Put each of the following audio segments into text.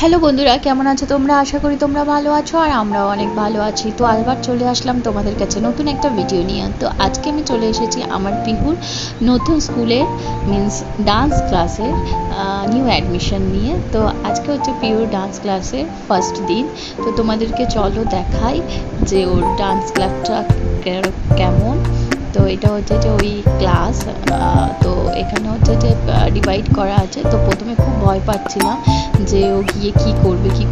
Hello বন্ধুরা, কেমন আছো তোমরা? আশা করি তোমরা ভালো আছো আর আমরাও অনেক ভালো আছি। তো আবার চলে আসলাম তোমাদের কাছে নতুন একটা ভিডিও নিয়ে। তো আজকে আমি চলে এসেছি আমার পিহুর নতুন স্কুলে মিন্স ডান্স ক্লাসের নিউ অ্যাডমিশন নিয়ে। তো আজকে হচ্ছে পিহুর ডান্স ক্লাসের ফার্স্ট দিন। তো তোমাদেরকে চলো দেখাই যে ওর ডান্স ক্লাসটা কেমন। তো এটা হচ্ছে যে ওই ক্লাস, তো এখানে হচ্ছে যে ডিভাইড করা আছে। তো প্রথমে খুব ভয় পাচ্ছিলাম যে ও গিয়ে কি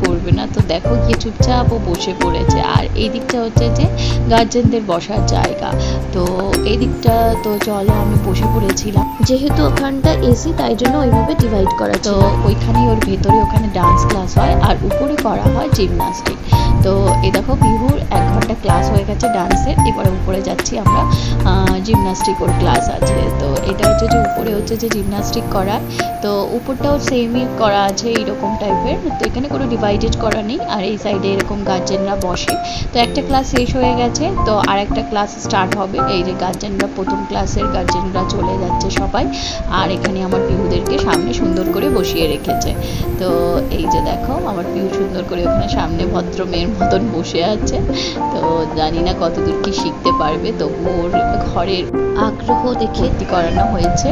করবে না। তো দেখো গিয়ে চুপচাপ ও বসে পড়েছে। আর এই দিকটা হচ্ছে যে গার্জেনদের বসার জায়গা। তো এই দিকটা তো চলো আমি বসে পড়েছিলাম, যেহেতু ওখানটা এসি তাই জন্য ওইভাবে ডিভাইড করা। তো ওইখানেই ওর ভেতরে ওখানে ডান্স ক্লাস হয় আর উপরে করা হয় জিমনাস্টিক। তো এই দেখো পিহুর 1 ঘন্টা ক্লাস হয়ে গেছে ডান্সের, এবারে উপরে যাচ্ছি আমরা। জিমনাস্টিক ওর ক্লাস আছে। তো এটা হচ্ছে যে উপরে হচ্ছে যে জিমনাস্টিক করার। তো উপরটাও সেমই করা আছে এইরকম টাইপের। তো এখানে কোনো ডিভাইডেড করা নেই। আর এই সাইডে এরকম গার্জেনরা বসে। তো একটা ক্লাস শেষ হয়ে গেছে, তো আর একটা ক্লাস স্টার্ট হবে। এই যে গার্জেনরা, প্রথম ক্লাসের গার্জেনরা চলে যাচ্ছে সবাই। আর এখানে আমার পিহুদেরকে সামনে সুন্দর করে বসিয়ে রেখেছে। তো এই যে দেখো আমার পিহু সুন্দর করে ওখানে সামনে ভদ্র মেয়ের মতন বসে আছে। তো জানি না কতদূর কি শিখতে পারবে, তবু ওর ঘরের আগ্রহ দেখে করানো হয়েছে।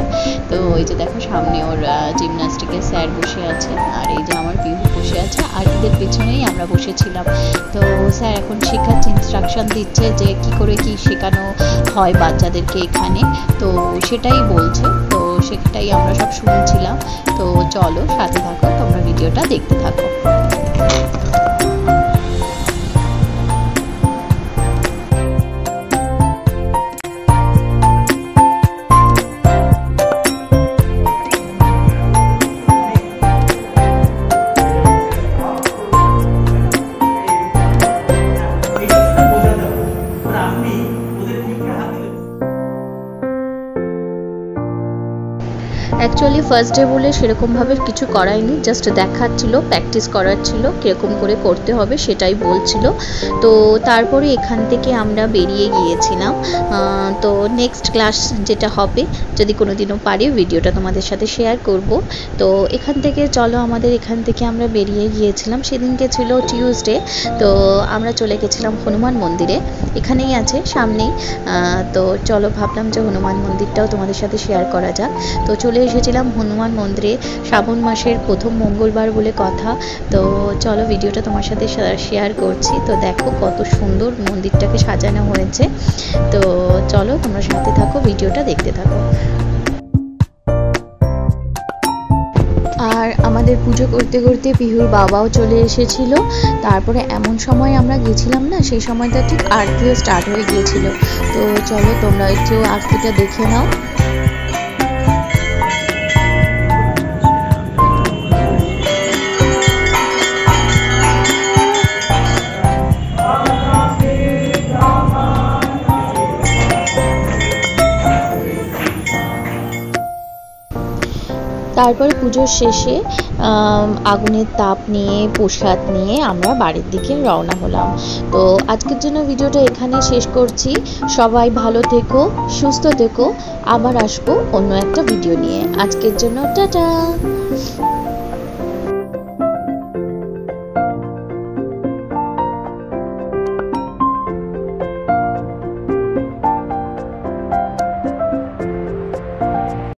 তো এই যে দেখো সামনে ওর জিমনাস্টিকের স্যার বসে আছে, আর এই যে আমার পিহু বসে আছে, আর এদের পেছনেই আমরা বসেছিলাম। তো স্যার এখন শেখাচ্ছে, ইনস্ট্রাকশন দিচ্ছে যে কি করে কি শেখানো হয় বাচ্চাদেরকে এখানে। তো সেটাই বলছে, তো সেটাই আমরা সব শুনছিলাম। তো চলো সাথে থাকো, তোমরা ভিডিওটা দেখতে থাকো। অ্যাকচুয়ালি ফার্স্ট ডে বলে সেরকমভাবে কিছু করায়নি, জাস্ট দেখাচ্ছিল, প্র্যাকটিস করার ছিল, কীরকম করে করতে হবে সেটাই বলছিল। তো তারপরে এখান থেকে আমরা বেরিয়ে গিয়েছিলাম। তো নেক্সট ক্লাস যেটা হবে, যদি কোনো দিনও পারি ভিডিওটা তোমাদের সাথে শেয়ার করব। তো এখান থেকে চলো, আমাদের এখান থেকে আমরা বেরিয়ে গিয়েছিলাম। সেদিনকে ছিল টিউসডে। তো আমরা চলে গেছিলাম হনুমান মন্দিরে, এখানেই আছে সামনেই। তো চলো ভাবলাম যে হনুমান মন্দিরটাও তোমাদের সাথে শেয়ার করা যাক। তো চলে এসেছিলাম হনুমান মন্দিরে, শ্রাবণ মাসের প্রথম মঙ্গলবার বলে কথা। তো চলো ভিডিওটা তোমার সাথে শেয়ার করছি। তো দেখো কত সুন্দর মন্দিরটাকে সাজানো হয়েছে। তো চলো তোমরা সাথে থাকো, ভিডিওটা দেখতে থাকো। আর আমাদের পুজো করতে করতে পিহুর বাবাও চলে এসেছিল। তারপরে এমন সময় আমরা গেছিলাম না, সেই সময়টা ঠিক আরতিও স্টার্ট হয়ে গিয়েছিল। তো চলো তোমরা একটু আরতিটা দেখে নাও। তারপর পুজোর শেষে আগুনের তাপ নিয়ে, প্রসাদ নিয়ে আমরা বাড়ির দিকে রওনা হলাম। তো আজকের জন্য ভিডিওটা এখানে শেষ করছি। সবাই ভালো থেকো, সুস্থ থেকো। আবার আসবো অন্য একটা ভিডিও নিয়ে। আজকের জন্য টাটা।